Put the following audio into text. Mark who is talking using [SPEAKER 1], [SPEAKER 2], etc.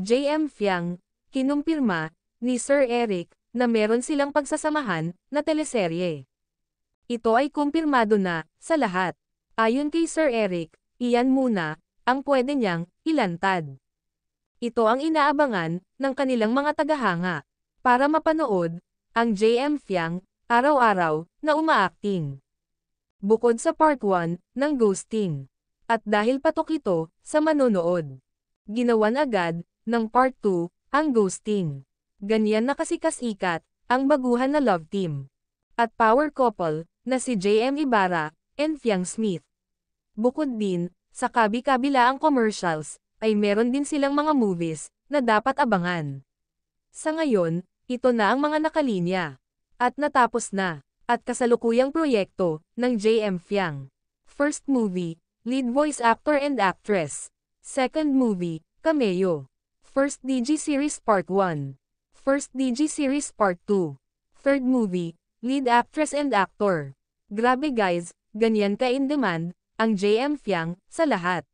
[SPEAKER 1] JM Fiang, kinumpirma ni Sir Eric na meron silang pagsasamahan na teleserye. Ito ay kumpirmado na sa lahat. Ayon kay Sir Eric, iyan muna ang pwede niyang ilantad. Ito ang inaabangan ng kanilang mga tagahanga para mapanood ang JM Fiang araw-araw na umaacting. Bukod sa part 1 ng ghosting. At dahil patok ito sa manonood, ginawan agad ng part 2 ang ghosting. Ganyan na kasi kasikat ang baguhan na love team at power couple na si JM Ibarra and Fiang Smith. Bukod din sa kabi-kabilaang commercials, ay meron din silang mga movies na dapat abangan. Sa ngayon, ito na ang mga nakalinya at natapos na at kasalukuyang proyekto ng JM Fiang. First movie, lead voice actor and actress. Second movie, cameo. First DG series part 1. First DG series part 2. Third movie, lead actress and actor. Grabe guys, ganyan ka in demand ang JM Fiang sa lahat.